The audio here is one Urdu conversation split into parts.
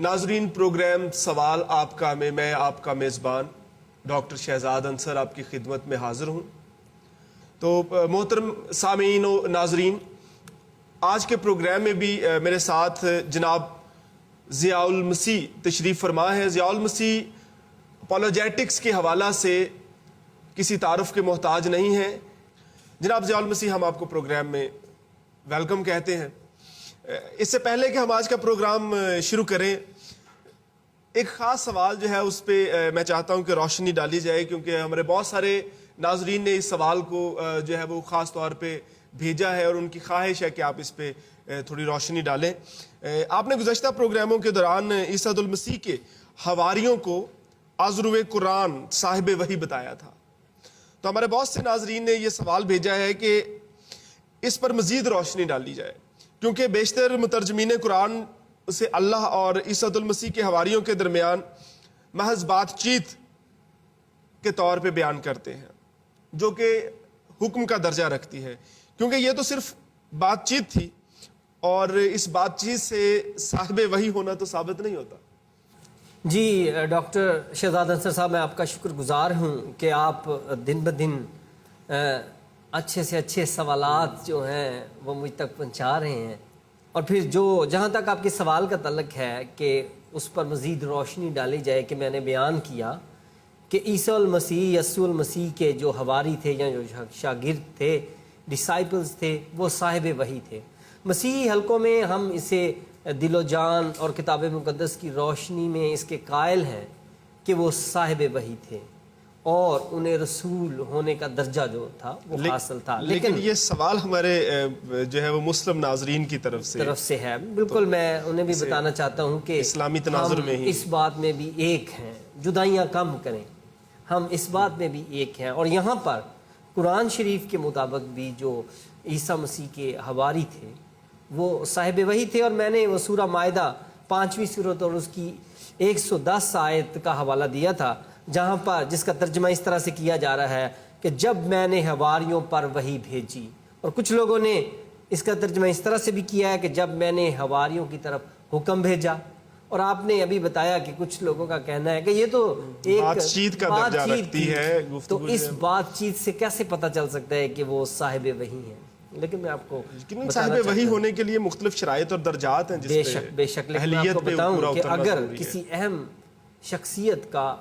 ناظرین، پروگرام سوال آپ کا میں آپ کا میزبان ڈاکٹر شہزاد انصر آپ کی خدمت میں حاضر ہوں۔ تو محترم سامعین و ناظرین، آج کے پروگرام میں بھی میرے ساتھ جناب ضیاء المسیح تشریف فرما ہے۔ ضیاء المسیح اپولوجیٹکس کے حوالہ سے کسی تعارف کے محتاج نہیں ہیں۔ جناب ضیاء المسیح، ہم آپ کو پروگرام میں ویلکم کہتے ہیں۔ اس سے پہلے کہ ہم آج کا پروگرام شروع کریں، ایک خاص سوال جو ہے اس پہ میں چاہتا ہوں کہ روشنی ڈالی جائے، کیونکہ ہمارے بہت سارے ناظرین نے اس سوال کو جو ہے وہ خاص طور پہ بھیجا ہے اور ان کی خواہش ہے کہ آپ اس پہ تھوڑی روشنی ڈالیں۔ آپ نے گزشتہ پروگراموں کے دوران عیسیٰ المسیح کے حواریوں کو آذرو قرآن صاحب وحی بتایا تھا، تو ہمارے بہت سے ناظرین نے یہ سوال بھیجا ہے کہ اس پر مزید روشنی ڈالی جائے، کیونکہ بیشتر مترجمین قرآن اسے اللہ اور عیسیٰ المسیح کے حواریوں کے درمیان محض بات چیت کے طور پہ بیان کرتے ہیں، جو کہ حکم کا درجہ رکھتی ہے، کیونکہ یہ تو صرف بات چیت تھی اور اس بات چیت سے صاحب وحی ہونا تو ثابت نہیں ہوتا۔ جی ڈاکٹر شہزاد انصر صاحب، میں آپ کا شکر گزار ہوں کہ آپ دن بدن اچھے سے اچھے سوالات جو ہیں وہ مجھ تک پہنچا رہے ہیں، اور پھر جہاں تک آپ کے سوال کا تعلق ہے کہ اس پر مزید روشنی ڈالی جائے، کہ میں نے بیان کیا کہ عیسیٰ المسیح یسوع المسیح کے جو حواری تھے یا جو شاگرد تھے، ڈسائپلز تھے، وہ صاحب وحی تھے۔ مسیحی حلقوں میں ہم اسے دل و جان اور کتاب مقدس کی روشنی میں اس کے قائل ہیں کہ وہ صاحب وحی تھے اور انہیں رسول ہونے کا درجہ جو تھا وہ حاصل تھا۔ لیکن یہ سوال ہمارے جو ہے وہ مسلم ناظرین کی طرف سے ہے، بالکل میں انہیں بھی بتانا چاہتا ہوں کہ اسلامی تناظر میں ہی اس بات میں بھی ایک ہیں، جدائیاں کم کریں، ہم اس بات میں بھی ایک ہیں۔ اور یہاں پر قرآن شریف کے مطابق بھی جو عیسیٰ مسیح کے حواری تھے وہ صاحب وحی تھے، اور میں نے وہ سورہ مائدہ 5ویں سورت اور اس کی 110 آیت کا حوالہ دیا تھا، جہاں پر جس کا ترجمہ اس طرح سے کیا جا رہا ہے کہ جب میں نے حواریوں پر وحی بھیجی، اور کچھ لوگوں نے اس کا ترجمہ اس طرح سے بھی کیا ہے کہ جب میں نے حواریوں کی طرف حکم بھیجا، اور آپ نے ابھی بتایا کہ کچھ لوگوں کا کہنا ہے کہ یہ تو ایک بات چیت کا درجہ رکھتی ہے، تو اس بات چیت سے کیسے پتہ چل سکتا ہے کہ وہ صاحب وحی ہیں؟ لیکن میں آپ کو صاحب وحی ہونے کے لیے مختلف شرائط اور درجات ہیں، بے شک لیکن میں آپ کو بتاؤں کہ اگر کسی اہم شخصیت کا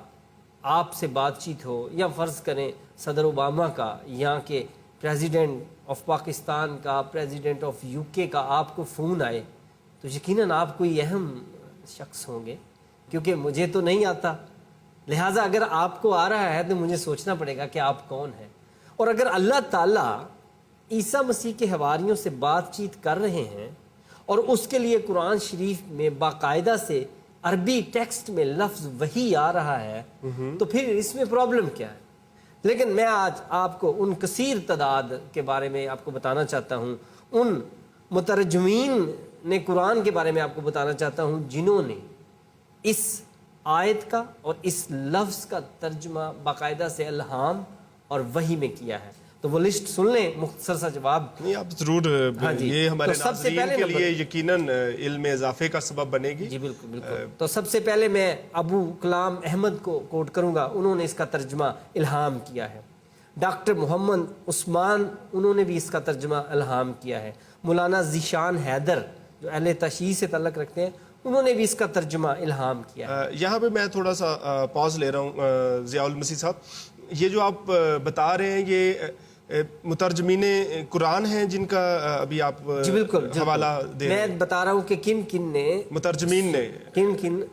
آپ سے بات چیت ہو، یا فرض کریں صدر اوباما کا، یہاں کے پریزیڈنٹ آف پاکستان کا، پریزیڈنٹ آف یو کے کا آپ کو فون آئے، تو یقیناً آپ کوئی اہم شخص ہوں گے، کیونکہ مجھے تو نہیں آتا، لہٰذا اگر آپ کو آ رہا ہے تو مجھے سوچنا پڑے گا کہ آپ کون ہیں۔ اور اگر اللہ تعالیٰ عیسیٰ مسیح کے حواریوں سے بات چیت کر رہے ہیں اور اس کے لیے قرآن شریف میں باقاعدہ سے عربی ٹیکسٹ میں لفظ وحی آ رہا ہے، تو پھر اس میں پرابلم کیا ہے؟ لیکن میں آج آپ کو ان کثیر تعداد کے بارے میں آپ کو بتانا چاہتا ہوں، ان مترجمین نے قرآن کے بارے میں آپ کو بتانا چاہتا ہوں جنہوں نے اس آیت کا اور اس لفظ کا ترجمہ باقاعدہ سے الہام اور وحی میں کیا ہے۔ تو وہ لسٹ سن لیں، مختصر سا جواب نہیں آپ ضرور، یہ ہمارے ناظرین کے لیے یقیناً علم اضافے کا سبب بنے گی۔ جی بالکل بالکل۔ تو سب سے پہلے میں ابو کلام احمد کو کوٹ کروں گا، انہوں نے اس کا ترجمہ الہام کیا ہے۔ ڈاکٹر محمد عثمان، انہوں نے بھی اس کا ترجمہ الہام کیا ہے۔ مولانا ذیشان حیدر جو اہل تشیع سے تعلق رکھتے ہیں، انہوں نے بھی اس کا ترجمہ الہام کیا ہے۔ یہاں پہ میں تھوڑا سا پاز لے رہا ہوں ضیاء المسیح صاحب، یہ جو آپ بتا رہے ہیں یہ مترجمین قرآن ہیں جن کا ابھی آپ حوالہ دے رہے ہیں؟ میں بتا رہا ہوں کہ کن کن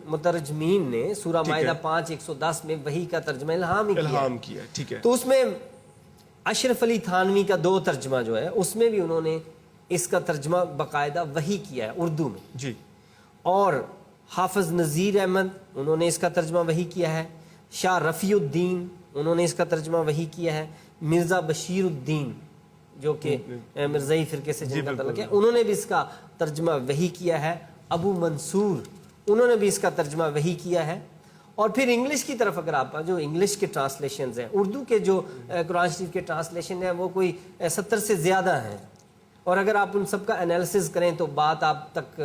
مترجمین نے سورہ مائدہ 5:110 میں وحی کا ترجمہ الہام کیا۔ ٹھیک ہے، تو اس میں اشرف علی تھانوی کا 2 ترجمہ جو ہے اس میں بھی انہوں نے اس کا ترجمہ باقاعدہ وحی کیا ہے اردو میں جی۔ اور حافظ نذیر احمد، انہوں نے اس کا ترجمہ وحی کیا ہے۔ شاہ رفیع الدین، انہوں نے اس کا ترجمہ وحی کیا ہے۔ مرزا بشیر الدین جو کہ مرزائی فرقے سے جن کا تعلق ہے، انہوں نے بھی اس کا ترجمہ وحی کیا ہے۔ ابو منصور، انہوں نے بھی اس کا ترجمہ وحی کیا ہے۔ اور پھر انگلش کی طرف اگر آپ جو انگلش کے ٹرانسلیشنز ہیں، اردو کے جو قرآن شریف کے ٹرانسلیشن ہیں وہ کوئی 70 سے زیادہ ہیں، اور اگر آپ ان سب کا انالیسز کریں تو بات آپ تک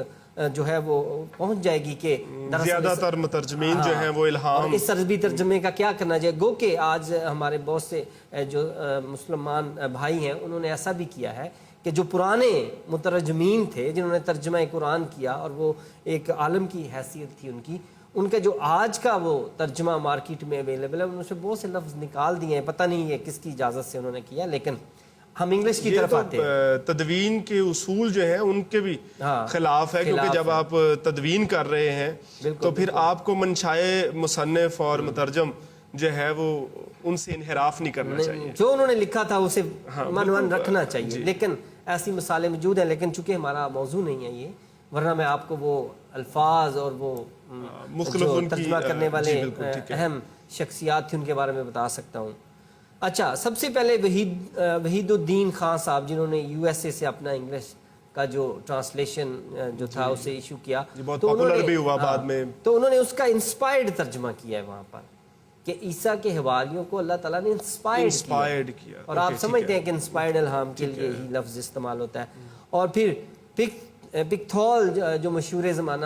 جو ہے وہ پہنچ جائے گی کہ زیادہ تر مترجمین جو ہیں وہ الہام اس عربی ترجمے کا کیا کرنا چاہیے. گو کہ آج ہمارے بہت سے جو مسلمان بھائی ہیں انہوں نے ایسا بھی کیا ہے کہ جو پرانے مترجمین تھے جنہوں نے ترجمہ قرآن کیا اور وہ ایک عالم کی حیثیت تھی ان کا جو آج کا وہ ترجمہ مارکیٹ میں اویلیبل ہے ان سے بہت سے لفظ نکال دیے ہیں. پتہ نہیں یہ کس کی اجازت سے انہوں نے کیا, لیکن ہم انگلش کی طرف آتے ہیں. تدوین کے اصول جو ہیں ان کے بھی خلاف ہے, کیونکہ جب آپ تدوین کر رہے ہیں تو پھر آپ کو منشائے مصنف اور مترجم جو ہے وہ ان سے انحراف نہیں کرنا چاہیے. جو انہوں نے لکھا تھا اسے منوان رکھنا چاہیے. لیکن ایسی مثالیں موجود ہیں, لیکن چونکہ ہمارا موضوع نہیں ہے یہ, ورنہ میں آپ کو وہ الفاظ اور وہ جو ترجمہ کرنے والے اہم شخصیات تھے ان کے بارے میں بتا سکتا ہوں. اچھا, سب سے پہلے وحید الدین خان صاحب جنہوں نے یو ایس اے سے اپنا انگلش کا جو ٹرانسلیشن جو تھا اسے ایشو کیا, بہت پاپولر بھی ہوا بعد میں, تو انہوں نے اس کا انسپائرڈ ترجمہ کیا ہے وہاں پر کہ عیسیٰ کے حواریوں کو اللہ تعالیٰ نے انسپائرڈ کیا. اور آپ سمجھتے ہیں کہ انسپائرڈ الہام کے لیے ہی لفظ استعمال ہوتا ہے. اور پھر پکتھول جو مشہور زمانہ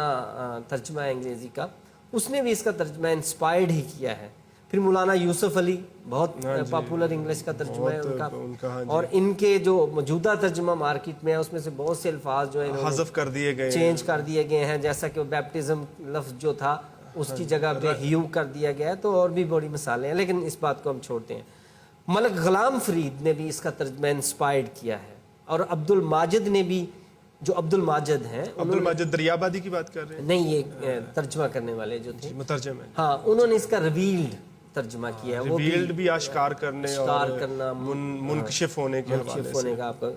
ترجمہ ہے انگریزی کا, اس نے بھی اس کا ترجمہ انسپائرڈ ہی کیا ہے. پھر مولانا یوسف علی بہت پاپولر انگلش کا ترجمہ ہے ان کا, اور ان کے جو موجودہ ترجمہ مارکیٹ میں ہے اس میں سے بہت سے الفاظ جو ہیں حذف کر دیے گئے, چینج کر دیے گئے ہیں, جیسا کہ بیپٹزم لفظ جو تھا اس کی جگہ پہ ہیو کر دیا گیا ہے. تو اور بھی بڑی مثالیں ہیں, لیکن اس بات کو ہم چھوڑتے ہیں. ملک غلام فرید نے بھی اس کا ترجمہ انسپائرڈ کیا ہے, اور عبد الماجد نے بھی, جو عبد الماجد ہیں, عبد الماجد دریابادی کی بات کر رہے ہیں؟ نہیں, یہ ترجمہ کرنے والے جو تھے مترجم ہیں, ہاں, انہوں نے اس کا ریویلڈ ترجمہ کیا ہے. وہ بھی آشکار کرنے اور منکشف ہونے کے حوالے سے آپ کا,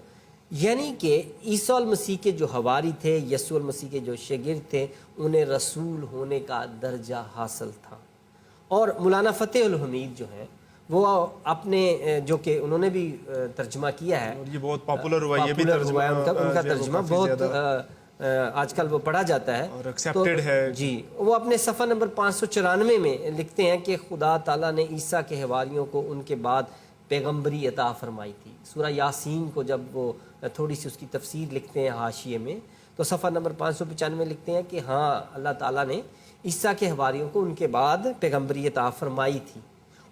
یعنی کہ عیسیٰ المسیح کے جو حواری تھے, یسوع المسیح کے جو شاگرد تھے, انہیں رسول ہونے کا درجہ حاصل تھا. اور مولانا فتح الحمید جو ہیں وہ اپنے جو کہ انہوں نے بھی ترجمہ کیا ہے, یہ بہت پاپولر ہوا, یہ بھی ترجمہ ان کا ترجمہ بہت آج کل وہ پڑھا جاتا ہے اور ایکسیپٹڈ ہے. جی, وہ اپنے صفحہ نمبر 594 میں لکھتے ہیں کہ خدا تعالیٰ نے عیسیٰ کے حواریوں کو ان کے بعد پیغمبری عطا فرمائی تھی. سورہ یاسین کو جب وہ تھوڑی سی اس کی تفسیر لکھتے ہیں حاشیے میں, تو صفحہ نمبر 595 میں لکھتے ہیں کہ ہاں, اللہ تعالیٰ نے عیسیٰ کے حواریوں کو ان کے بعد پیغمبری عطا فرمائی تھی.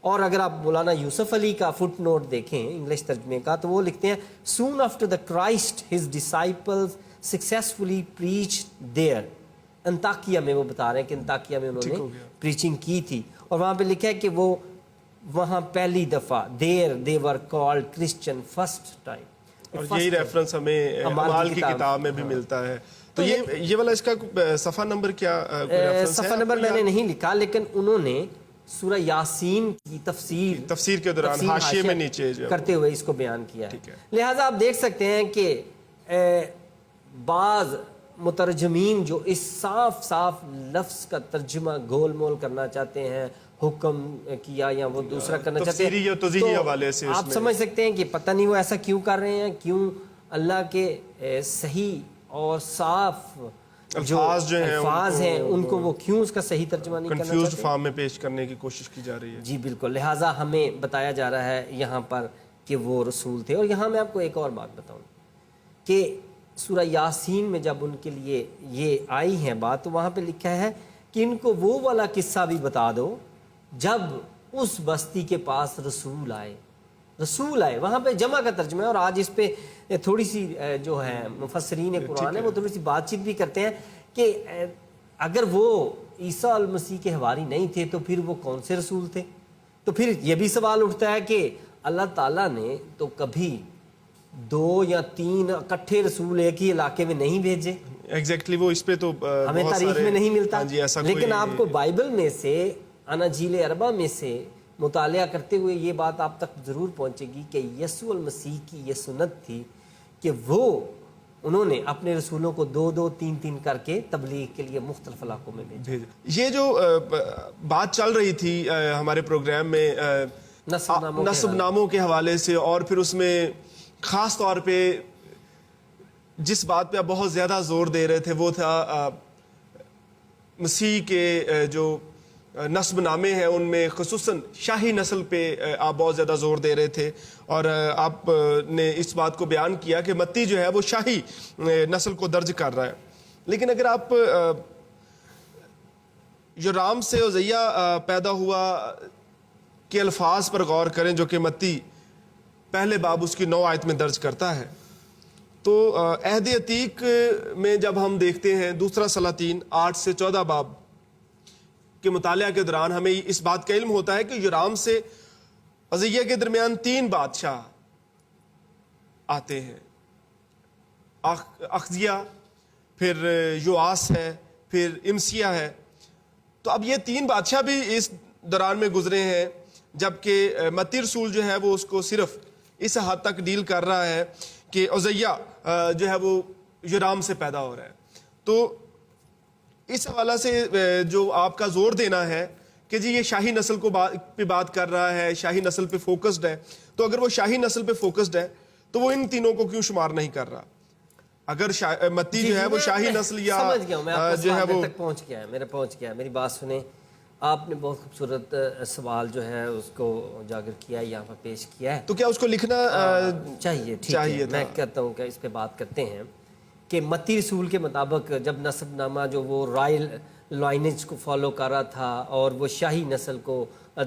اور اگر آپ مولانا یوسف علی کا فٹ نوٹ دیکھیں انگلش ترجمے کا, تو وہ لکھتے ہیں soon after the Christ his disciples successfully preach there. انطاکیہ میں وہ بتا رہے ہیں کہ انطاکیہ میں انہوں نے پریچنگ کی تھی, اور وہاں پہ لکھا ہے کہ وہ وہاں پہلی دفعہ they were called Christian first time. اور یہی ریفرنس ہمیں اعمال کی کتاب میں بھی ملتا ہے. تو یہ والا اس کا صفحہ نمبر کیا ریفرنس ہے؟ صفحہ نمبر میں نے نہیں لکھا, لیکن انہوں نے سورہ یاسین کی تفسیر کے دوران حاشیے میں نیچے کرتے ہوئے اس کو بیان کیا ہے. لہٰذا آپ دیکھ سکتے ہیں کہ بعض مترجمین جو اس صاف لفظ کا ترجمہ گول مول کرنا چاہتے ہیں, حکم کیا یا وہ دوسرا کرنا چاہتے ہیں, تو آپ سمجھ سکتے ہیں کہ پتہ نہیں وہ ایسا کیوں کر رہے ہیں, کیوں اللہ کے صحیح اور صاف جو الفاظ ہیں ان کو وہ کیوں اس کا صحیح ترجمہ نہیں کرنا چاہتے, کنفیوزڈ فارم میں پیش کرنے کی کوشش کی جا رہی ہے. جی بالکل. لہٰذا ہمیں بتایا جا رہا ہے یہاں پر کہ وہ رسول تھے. اور یہاں میں آپ کو ایک اور بات بتاؤں کہ سورہ یاسین میں جب ان کے لیے یہ آئی ہے بات, تو وہاں پہ لکھا ہے کہ ان کو وہ والا قصہ بھی بتا دو جب اس بستی کے پاس رسول آئے. وہاں پہ جمع کا ترجمہ ہے, اور آج اس پہ تھوڑی سی جو ہے مفسرین قرآن ہے وہ تھوڑی سی بات چیت بھی کرتے ہیں کہ اگر وہ عیسیٰ المسیح کے حواری نہیں تھے تو پھر وہ کون سے رسول تھے. تو پھر یہ بھی سوال اٹھتا ہے کہ اللہ تعالیٰ نے تو کبھی 2 یا 3 اکٹھے رسول ایک ہی علاقے میں نہیں بھیجے. ایگزیکٹلی وہ اس پہ تو ہمیں تاریخ میں نہیں ملتا, لیکن آپ کو بائبل میں سے اناجیل اربع میں سے مطالعہ کرتے ہوئے یہ بات آپ تک ضرور پہنچے گی کہ یسوع المسیح کی یہ سنت تھی کہ وہ انہوں نے اپنے رسولوں کو 2-2 3-3 کر کے تبلیغ کے لیے مختلف علاقوں میں بھیجا. یہ جو بات چل رہی تھی ہمارے پروگرام میں نسب ناموں کے حوالے سے, اور پھر اس میں خاص طور پہ جس بات پہ آپ بہت زیادہ زور دے رہے تھے وہ تھا مسیح کے جو نسب نامے ہیں ان میں خصوصاً شاہی نسل پہ آپ بہت زیادہ زور دے رہے تھے, اور آپ نے اس بات کو بیان کیا کہ متی جو ہے وہ شاہی نسل کو درج کر رہا ہے. لیکن اگر آپ یورام سے عزیہ پیدا ہوا کے الفاظ پر غور کریں جو کہ متی پہلے باب اس کی 9 آیت میں درج کرتا ہے، تو عہد عتیق میں جب ہم دیکھتے ہیں دوسرا سلاطین 8 سے 14 باب کے مطالعہ کے دوران ہمیں اس بات کا علم ہوتا ہے کہ یورام سے عزیہ کے درمیان 3 بادشاہ آتے ہیں، اخزیہ، پھر یواس ہے، پھر امسیہ ہے۔ تو اب یہ 3 بادشاہ بھی اس دوران میں گزرے ہیں، جبکہ متی رسول جو ہے وہ اس کو صرف اس حد تک ڈیل کر رہا ہے کہ عزیہ جو ہے وہ یورام سے پیدا ہو رہا ہے۔ تو اس حوالہ سے جو آپ کا زور دینا ہے کہ جی یہ شاہی نسل کو پہ بات کر رہا ہے، شاہی نسل پہ فوکسڈ ہے، تو اگر وہ شاہی نسل پہ فوکسڈ ہے تو وہ ان تینوں کو کیوں شمار نہیں کر رہا؟ اگر متی جو ہے وہ شاہی نسل یا سمجھ گیا ہوں میں، آپ جو ہے وہ تک پہنچ گیا، میری بات سنیں۔ آپ نے بہت خوبصورت سوال جو ہے اس کو اجاگر کیا ہے، یہاں پر پیش کیا ہے، تو کیا اس کو لکھنا چاہیے؟ ٹھیک ہے، میں کہتا ہوں کہ اس پہ بات کرتے ہیں کہ متی رسول کے مطابق جب نسب نامہ جو وہ رائل لائنیج کو فالو کر رہا تھا اور وہ شاہی نسل کو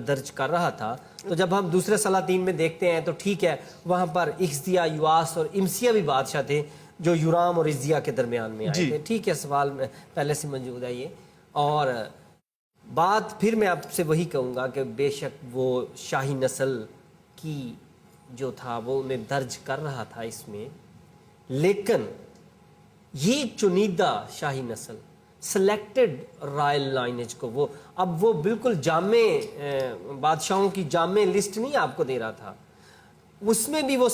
درج کر رہا تھا، تو جب ہم دوسرے سلاطین میں دیکھتے ہیں تو ٹھیک ہے وہاں پر اخزیہ، یواس اور امسیہ بھی بادشاہ تھے جو یورام اور عزیہ کے درمیان میں آئے تھے۔ ٹھیک ہے، سوال میں پہلے سے موجود ہے یہ، اور بات پھر میں آپ سے وہی کہوں گا کہ بے شک وہ شاہی نسل کی جو تھا وہ انہیں درج کر رہا تھا اس میں، لیکن یہ چنیدہ شاہی نسل، سلیکٹڈ رائل لائنیج کو وہ بالکل جامع بادشاہوں کی جامع لسٹ نہیں آپ کو دے رہا تھا، اس میں بھی وہ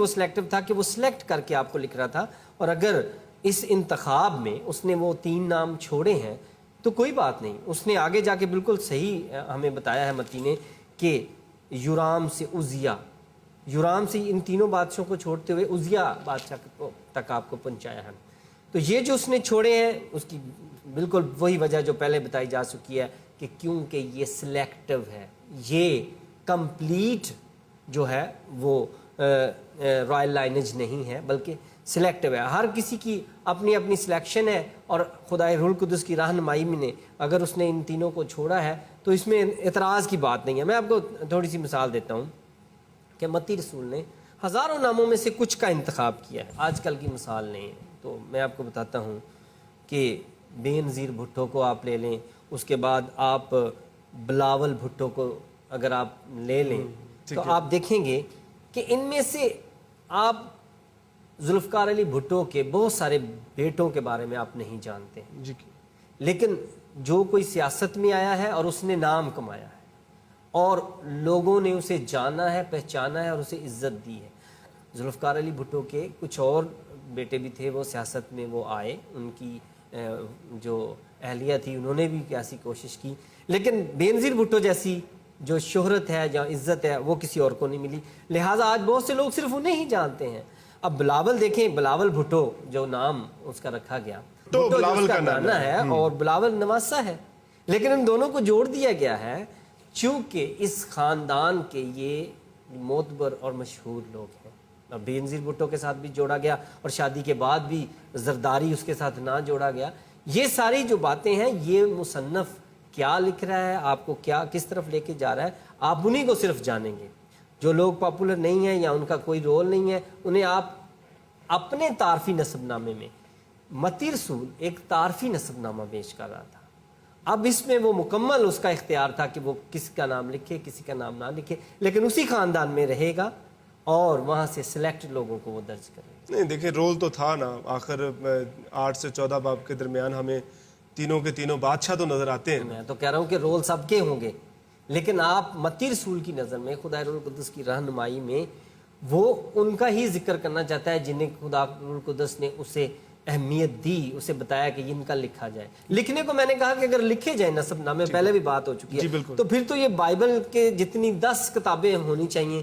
سلیکٹیو تھا کہ وہ سلیکٹ کر کے آپ کو لکھ رہا تھا۔ اور اگر اس انتخاب میں اس نے وہ 3 نام چھوڑے ہیں تو کوئی بات نہیں، اس نے آگے جا کے بالکل صحیح ہمیں بتایا ہے متی نے کہ یورام سے عزیہ، یورام سے ان تینوں بادشاہوں کو چھوڑتے ہوئے عزیہ بادشاہ تک آپ کو پہنچایا ہے۔ تو یہ جو اس نے چھوڑے ہیں اس کی بالکل وہی وجہ جو پہلے بتائی جا چکی ہے کہ کیونکہ یہ سلیکٹیو ہے، یہ کمپلیٹ جو ہے وہ رائل لائنیج نہیں ہے بلکہ سلیکٹیو ہے۔ ہر کسی کی اپنی اپنی سلیکشن ہے، اور خدائے روح القدس کی رہنمائی میں نے اگر اس نے ان تینوں کو چھوڑا ہے تو اس میں اعتراض کی بات نہیں ہے۔ میں آپ کو تھوڑی سی مثال دیتا ہوں کہ متی رسول نے ہزاروں ناموں میں سے کچھ کا انتخاب کیا ہے، آج کل کی مثال نہیں ہے۔ تو میں آپ کو بتاتا ہوں کہ بے نظیر بھٹو کو آپ لے لیں، اس کے بعد آپ بلاول بھٹو کو اگر آپ لے لیں تو آپ دیکھیں گے کہ ان میں سے آپ ذوالفقار علی بھٹو کے بہت سارے بیٹوں کے بارے میں آپ نہیں جانتے ہیں، لیکن جو کوئی سیاست میں آیا ہے اور اس نے نام کمایا ہے اور لوگوں نے اسے جانا ہے، پہچانا ہے اور اسے عزت دی ہے۔ ذوالفقار علی بھٹو کے کچھ اور بیٹے بھی تھے، وہ سیاست میں وہ آئے، ان کی جو اہلیہ تھی انہوں نے بھی ایسی کوشش کی، لیکن بے نظیر بھٹو جیسی جو شہرت ہے یا عزت ہے وہ کسی اور کو نہیں ملی، لہٰذا آج بہت سے لوگ صرف انہیں ہی جانتے ہیں۔ اب بلاول دیکھیں، بلاول بھٹو جو نام اس کا رکھا گیا، تو بلاول کا نانا ہے اور بلاول نواسا ہے، لیکن ان دونوں کو جوڑ دیا گیا ہے چونکہ اس خاندان کے یہ معتبر اور مشہور لوگ ہیں۔ اب بے نظیر بھٹو کے ساتھ بھی جوڑا گیا اور شادی کے بعد بھی زرداری اس کے ساتھ نہ جوڑا گیا۔ یہ ساری جو باتیں ہیں، یہ مصنف کیا لکھ رہا ہے، آپ کو کیا کس طرف لے کے جا رہا ہے، آپ انہیں کو صرف جانیں گے۔ جو لوگ پاپولر نہیں ہیں یا ان کا کوئی رول نہیں ہے، انہیں آپ اپنے تعارفی نسب نامے میں، متی رسول ایک تعارفی نسب نامہ پیش کر رہا تھا، اب اس میں وہ مکمل اس کا اختیار تھا کہ وہ کسی کا نام لکھے، کسی کا نام نہ لکھے، لیکن اسی خاندان میں رہے گا اور وہاں سے سلیکٹ لوگوں کو وہ درج کرے گا۔ نہیں دیکھیں، رول تو تھا نا، آخر 8 سے 14 باب کے درمیان ہمیں تینوں کے تینوں بادشاہ تو نظر آتے ہیں۔ میں تو کہہ رہا ہوں کہ رول سب کے ہوں گے، لیکن آپ متی رسول کی نظر میں خدا روح القدس کی رہنمائی میں وہ ان کا ہی ذکر کرنا چاہتا ہے جنہیں خدا روح القدس نے اسے اہمیت دی، اسے بتایا کہ ان کا لکھا جائے۔ لکھنے کو میں نے کہا کہ اگر لکھے جائیں نسب نامے، پہلے بھی بات ہو چکی ہے، تو پھر تو یہ بائبل کے جتنی 10 کتابیں ہونی چاہیے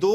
2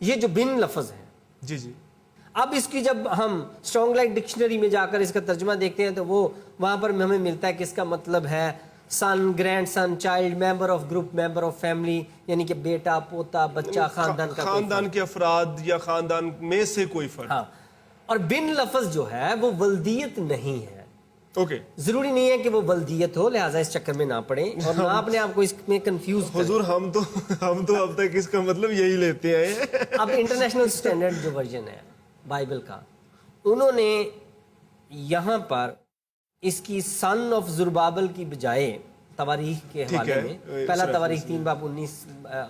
یہ جو بن لفظ ہے، جی جی، اب اس کی جب ہم اسٹرانگ لائٹ ڈکشنری میں جا کر اس کا ترجمہ دیکھتے ہیں تو وہ وہاں پر ہمیں ملتا ہے کہ اس کا مطلب ہے son, grand son, child, member of group, member of family, یعنی کہ بیٹا، پوتا، بچہ، خاندان کا خاندان کے افراد یا خاندان میں سے کوئی فرد. ہاں. اور بن لفظ جو ہے وہ ولدیت نہیں ہے. اوکے، ضروری نہیں ہے کہ وہ ولدیت ہو، لہٰذا اس چکر میں نہ پڑیں اور نہ اپنے آپ کو اس میں کنفیوز کریں. حضور ہم تو اب تک اس کا مطلب یہی لیتے ہیں. اب انٹرنیشنل اسٹینڈرڈ جو ورژن ہے بائبل کا، انہوں نے یہاں پر اس کی سن آف زربابل کی بجائے تواریخ کے حوالے میں، پہلا تواریخ 3:19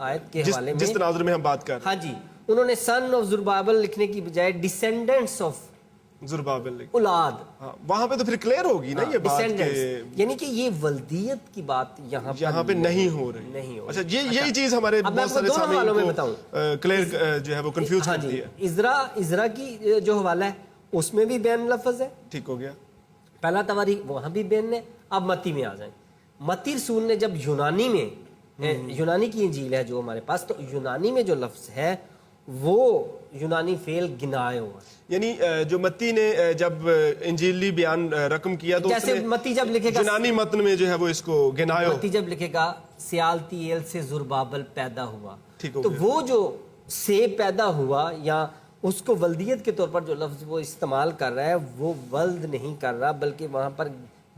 آیت کے حوالے میں، جس تناظر میں ہم بات کر رہے ہاں جی، انہوں نے سن آف زربابل لکھنے کی بجائے ڈیسینڈنٹس آف ہیں زربابل. اولاد. ہاں، وہاں پہ تو پھر کلیئر ہوگی نا یہ بات کہ یعنی کہ یہ ولدیت کی بات یہاں پہ نہیں ہو رہی. نہیں ہو اچھا، یہی چیز ہمارے بہت سارے سامعین کو کلیئر جو ہے وہ کنفیوز کرتی ہے. عزرا کی جو حوالہ ہے اس میں بھی بین لفظ ہے. ٹھیک ہو گیا. پہلا تواریخ وہاں بھی بین ہے. اب متی میں آ جائیں. متی رسول نے جب یونانی میں، یونانی کی انجیل ہے جو ہمارے پاس، تو یونانی میں جو لفظ ہے وہ یونانی فعل گنائے ہوا، یعنی جو متی نے جب انجیلی بیان رقم کیا تو جیسے متی جب لکھے گا، یونانی متن میں جو ہے وہ اس کو گنایو، متی جب لکھے گا سیالتیل سے زربابل پیدا ہوا، ٹھیک ہو تو گیا. وہ جو سے پیدا ہوا یا اس کو ولدیت کے طور پر جو لفظ وہ استعمال کر رہا ہے وہ ولد نہیں کر رہا، بلکہ وہاں پر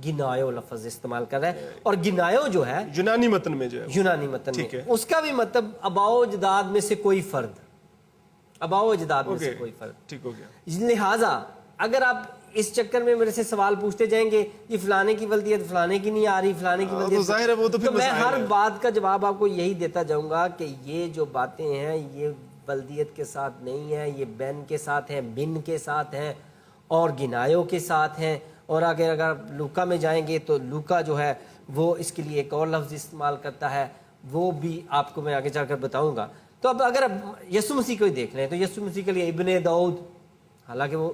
گنایو لفظ استعمال کر رہا ہے. اور گنایو جو ہے یونانی متن میں جو ہے، یونانی متن میں، اس کا بھی مطلب آباؤ اجداد میں سے کوئی فرد، آباؤ اجداد میں سے کوئی فرد. ٹھیک ہو گیا. لہٰذا اگر آپ اس چکر میں میرے سے سوال پوچھتے جائیں گے یہ فلانے کی ولدیت فلانے کی نہیں آ رہی، فلانے کی ولدیت، تو ظاہر ہے وہ تو میں ہر بات کا جواب آپ کو یہی دیتا جاؤں گا کہ یہ جو باتیں ہیں یہ ولدیت کے ساتھ نہیں ہے، یہ بین کے ساتھ ہیں، بن کے ساتھ ہیں اور گنایوں کے ساتھ ہیں. اور اگر آپ لوکا میں جائیں گے تو لوکا جو ہے وہ اس کے لیے ایک اور لفظ استعمال کرتا ہے، وہ بھی آپ کو میں آگے چل کر بتاؤں گا. تو اب اگر آپ یسوع مسیح کو ہی دیکھ لیں تو یسوع مسیح کے لیے ابن داؤد، حالانکہ وہ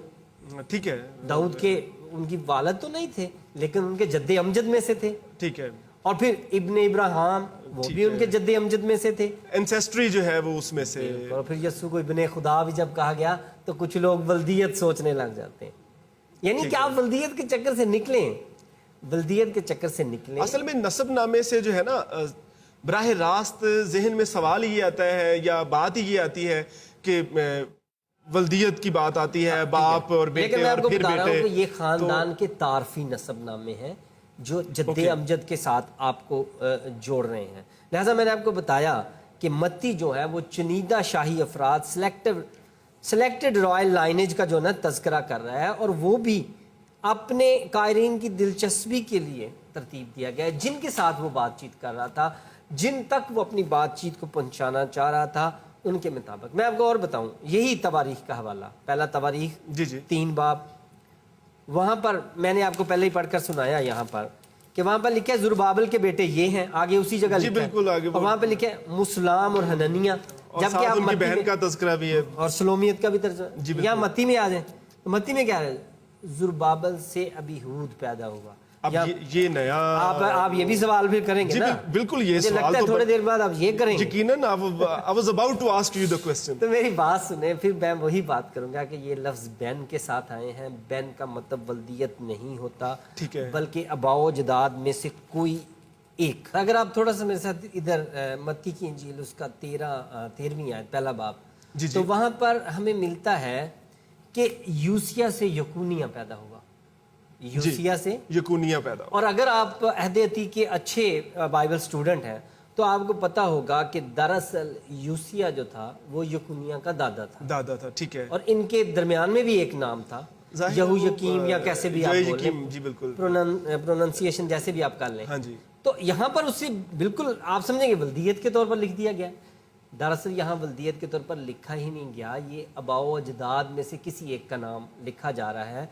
ٹھیک ہے داؤد کے ان کی والد تو نہیں تھے لیکن ان کے جد امجد میں سے تھے. ٹھیک ہے. اور پھر ابن ابراہیم وہ بھی ان کے جد امجد میں سے تھے، اینسیسٹری جو ہے وہ اس میں سے. اور پھر یسوع کو ابن خدا بھی جب کہا گیا تو کچھ لوگ ولدیت سوچنے لگ جاتے ہیں. یعنی کہ آپ ولدیت کے چکر سے نکلیں، ولدیت کے چکر سے نکلیں. اصل میں نسب نامے سے جو ہے نا براہ راست ذہن میں سوال یہ آتا ہے یا بات یہ آتی ہے کہ ولدیت کی بات آتی ہے، باپ اور بیٹے، لیکن میں آپ کو اور پھر بتا رہا ہوں بیٹے. کہ یہ خاندان کے تعارفی نسب نامے ہیں جو جد امجد کے ساتھ آپ کو جوڑ رہے ہیں. لہٰذا میں نے آپ کو بتایا کہ متی جو ہے وہ چنیدہ شاہی افراد، سلیکٹڈ رائل لائنیج کا جو نا تذکرہ کر رہا ہے، اور وہ بھی اپنے قائرین کی دلچسپی کے لیے ترتیب دیا گیا ہے، جن کے ساتھ وہ بات چیت کر رہا تھا، جن تک وہ اپنی بات چیت کو پہنچانا چاہ رہا تھا ان کے مطابق. میں آپ کو اور بتاؤں، یہی تواریخ کا حوالہ، پہلا تواریخ 3 باب، وہاں پر میں نے آپ کو پہلے ہی پڑھ کر سنایا یہاں پر کہ وہاں پر لکھا ہے زربابل کے بیٹے یہ ہیں، آگے اسی جگہ لکھا ہے، اور وہاں پہ لکھا ہے مسلام اور حننیہ، جبکہ آپ متی بہن کا تذکرہ بھی ہے اور سلومیت کا بھی ترجمہ. یہاں متی میں آ جائیں تو متی میں کیا ہے، زربابل سے ابیہود پیدا ہوا. اب یہ نیا آپ یہ بھی سوال پھر کریں گے نا؟ بالکل، یہ مجھے سوال لگتا ہے تھوڑی دیر بعد آپ یہ کریں گے. یقیناً I was about to ask you the question. تو میری بات سنیں، پھر میں وہی بات کروں گا کہ یہ لفظ بین کے ساتھ آئے ہیں. بین کا مطلب ولدیت نہیں ہوتا بلکہ آباؤ اجداد میں سے کوئی ایک. اگر آپ تھوڑا سا میرے ساتھ ادھر متی کی انجیل اس کا 13ویں آیت پہلا باب، تو وہاں پر ہمیں ملتا ہے کہ یوسیہ سے یکونیہ پیدا ہوا، یوسیہ سے یکونیہ پیدا ہوا. اور اگر آپ عہد عتیق کے اچھے بائبل سٹوڈنٹ ہیں تو آپ کو پتا ہوگا کہ دراصل یوسیہ جو تھا وہ یکونیہ کا دادا تھا. ٹھیک ہے. اور ان کے درمیان میں بھی ایک نام تھا، یہو یقیم یا کیسے بھی آپ بولیں، جی بالکل، پروننسیشن جیسے بھی آپ کر لیں. ہاں جی. تو یہاں پر اسے بالکل آپ سمجھیں گے ولدیت کے طور پر لکھ دیا گیا. دراصل یہاں ولدیت کے طور پر لکھا ہی نہیں گیا، یہ آباؤ اجداد میں سے کسی ایک کا نام لکھا جا رہا ہے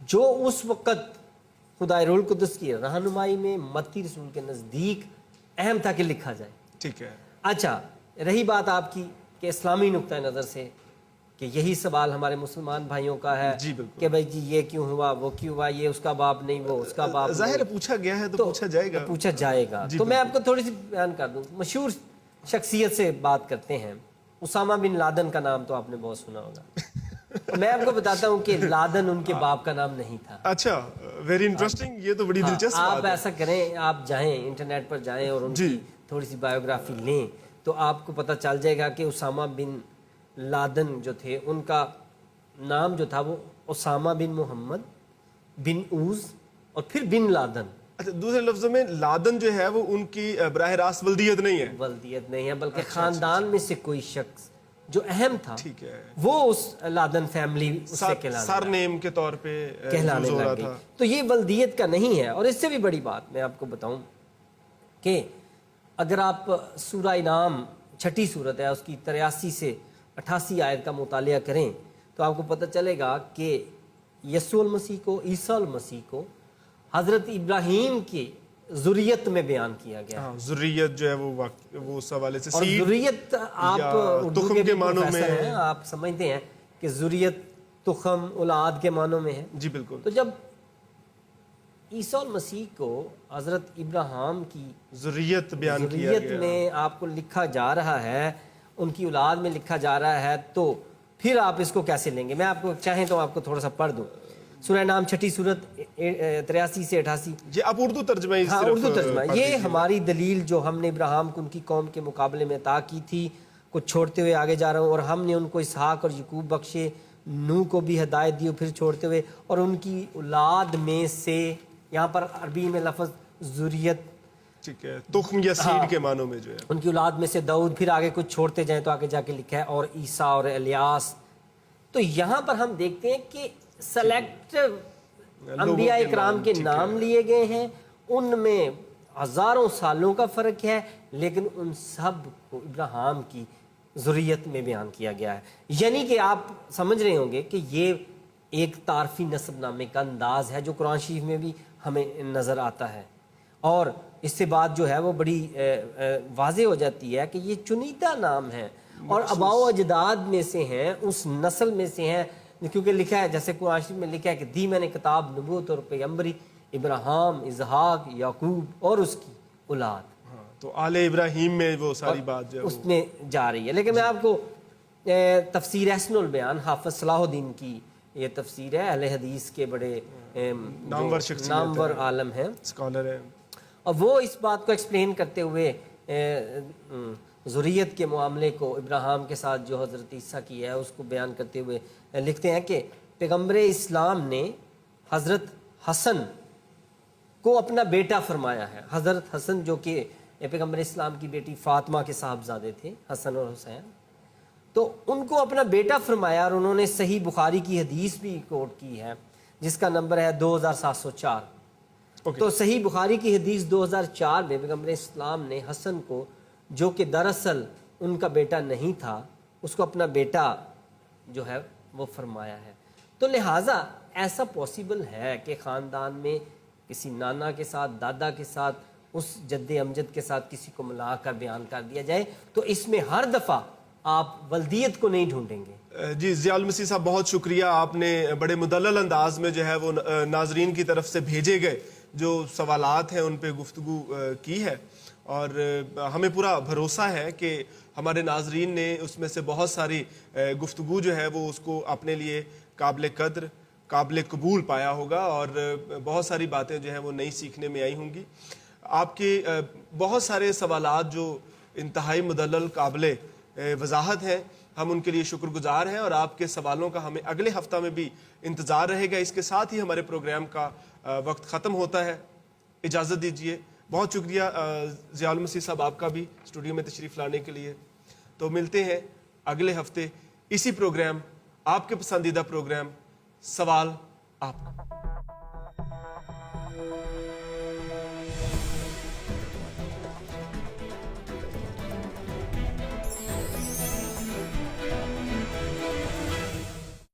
جو اس وقت خدائے روح القدس کی رہنمائی میں متی رسول کے نزدیک اہم تھا کہ لکھا جائے. ٹھیک ہے. اچھا، رہی بات آپ کی کہ اسلامی نقطۂ نظر سے کہ یہی سوال ہمارے مسلمان بھائیوں کا ہے کہ بھائی جی یہ کیوں ہوا، وہ کیوں ہوا، یہ اس کا باپ نہیں، وہ اس کا باپ. ظاہر پوچھا گیا ہے تو پوچھا جائے گا. تو میں آپ کو تھوڑی سی بیان کر دوں. مشہور شخصیت سے بات کرتے ہیں اسامہ بن لادن کا نام تو آپ نے بہت سنا ہوگا. میں آپ کو بتاتا ہوں کہ لادن ان کے باپ کا نام نہیں تھا. اچھا، ویری انٹرسٹنگ، یہ تو بڑی دلچسپ بات ہے. آپ ایسا کریں، آپ جائیں انٹرنیٹ پر جائیں اور ان کی تھوڑی سی بایوگرافی لیں تو آپ کو پتہ چل جائے گا کہ اسامہ بن لادن جو تھے ان کا نام جو تھا وہ اسامہ بن محمد بن اوز اور پھر بن لادن. اچھا، دوسرے لفظوں میں لادن جو ہے وہ ان کی براہ راست ولدیت نہیں ہے. ولدیت نہیں ہے، بلکہ خاندان میں سے کوئی شخص جو اہم تھا ٹھیک ہے وہ اس لادن فیملی اس سے سر نیم کے طور پہ کہلانے یوز ہو رہا لگ گئی. تھا. تو یہ ولدیت کا نہیں ہے. اور اس سے بھی بڑی بات میں آپ کو بتاؤں کہ اگر آپ سورہ انعام 6 سورت ہے اس کی 83 سے 88 آیت کا مطالعہ کریں تو آپ کو پتہ چلے گا کہ یسوع المسیح کو، عیسیٰ المسیح کو حضرت ابراہیم کی ذریت میں بیان کیا گیا. ہاں، ذریت جو ہے وہ اس حوالے سے اور ذریت آپ اردو تخم کے کے معنوں میں پروفیسر ہیں، آپ سمجھتے ہیں کہ ذریت تخم اولاد کے معنوں میں ہے. جی بالکل. تو جب عیسیٰ المسیح کو حضرت ابراہیم کی ذریت بیان کیا ذریت گیا، میں آپ کو لکھا جا رہا ہے، ان کی اولاد میں لکھا جا رہا ہے، تو پھر آپ اس کو کیسے لیں گے؟ میں آپ کو چاہیں تو آپ کو تھوڑا سا پڑھ دوں. سورہ نام 6 سورت 83 سے 88. جی آپ اردو ترجمہ اس ہاں طرف اردو ترجمہ. پڑھ یہ دیجیے. ہماری دلیل جو ہم نے ابراہیم کو ان کی قوم کے مقابلے میں عطا کی تھی، کچھ چھوڑتے ہوئے آگے جا رہا ہوں. اور ہم نے ان کو اسحاق اور یعقوب بخشے، نوح کو بھی ہدایت دی پھر چھوڑتے ہوئے، اور ان کی اولاد میں سے، یہاں پر عربی میں لفظ ذریت ٹھیک ہے، تخم یا سیڈ کے معنوں میں جو ہے ان کی اولاد میں سے داؤد، پھر آگے کچھ چھوڑتے جائیں تو آگے جا کے لکھا ہے اور عیسیٰ اور الیاس. تو یہاں پر ہم دیکھتے ہیں کہ سلیکٹ انبیاء اکرام کے نام لیے گئے ہیں، ان میں ہزاروں سالوں کا فرق ہے، لیکن ان سب کو ابراہیم کی ذریت میں بیان کیا گیا ہے. یعنی کہ آپ سمجھ رہے ہوں گے کہ یہ ایک تعارفی نسب نامے کا انداز ہے جو قرآن شریف میں بھی ہمیں نظر آتا ہے. اور اس سے بات جو ہے وہ بڑی واضح ہو جاتی ہے کہ یہ چنیدہ نام ہے اور آباء و اجداد میں سے ہیں، اس نسل میں سے ہیں، کیونکہ لکھا ہے جیسے قرآن شریف میں لکھا ہے کہ دی میں نے کتاب نبوت اور پیغمبری ابراہیم، اسحاق، یعقوب اور اس کی اولاد. تو آل ابراہیم میں وہ ساری بات جو ہے اس میں جا رہی ہے. لیکن میں آپ کو تفسیر احسن البیان حافظ صلاح الدین کی یہ تفسیر ہے، اہل حدیث کے بڑے نامور عالم ہیں، اسکالر ہیں، اور وہ اس بات کو ایکسپلین کرتے ہوئے ذریت کے معاملے کو ابراہیم کے ساتھ جو حضرت عیسیٰ کی ہے اس کو بیان کرتے ہوئے لکھتے ہیں کہ پیغمبر اسلام نے حضرت حسن کو اپنا بیٹا فرمایا ہے. حضرت حسن جو کہ پیغمبر اسلام کی بیٹی فاطمہ کے صاحبزادے تھے، حسن اور حسین، تو ان کو اپنا بیٹا فرمایا. اور انہوں نے صحیح بخاری کی حدیث بھی کوٹ کی ہے جس کا نمبر ہے 2704. تو صحیح بخاری کی حدیث 2004 میں پیغمبر اسلام نے حسن کو، جو کہ دراصل ان کا بیٹا نہیں تھا، اس کو اپنا بیٹا جو ہے وہ فرمایا ہے. تو لہٰذا ایسا پاسبل ہے کہ خاندان میں کسی نانا کے ساتھ، دادا کے ساتھ، اس جد امجد کے ساتھ کسی کو ملا کر بیان کر دیا جائے تو اس میں ہر دفعہ آپ ولدیت کو نہیں ڈھونڈیں گے. جی ضیاء المسیح صاحب بہت شکریہ، آپ نے بڑے مدلل انداز میں جو ہے وہ ناظرین کی طرف سے بھیجے گئے جو سوالات ہیں ان پہ گفتگو کی ہے، اور ہمیں پورا بھروسہ ہے کہ ہمارے ناظرین نے اس میں سے بہت ساری گفتگو جو ہے وہ اس کو اپنے لیے قابل قدر، قابل قبول پایا ہوگا، اور بہت ساری باتیں جو ہیں وہ نئی سیکھنے میں آئی ہوں گی. آپ کے بہت سارے سوالات جو انتہائی مدلل، قابل وضاحت ہیں، ہم ان کے لیے شکر گزار ہیں، اور آپ کے سوالوں کا ہمیں اگلے ہفتہ میں بھی انتظار رہے گا. اس کے ساتھ ہی ہمارے پروگرام کا وقت ختم ہوتا ہے. اجازت دیجیے. بہت شکریہ ضیاء المسیح صاحب آپ کا بھی اسٹوڈیو میں تشریف لانے کے لیے. تو ملتے ہیں اگلے ہفتے اسی پروگرام، آپ کے پسندیدہ پروگرام سوال آپ.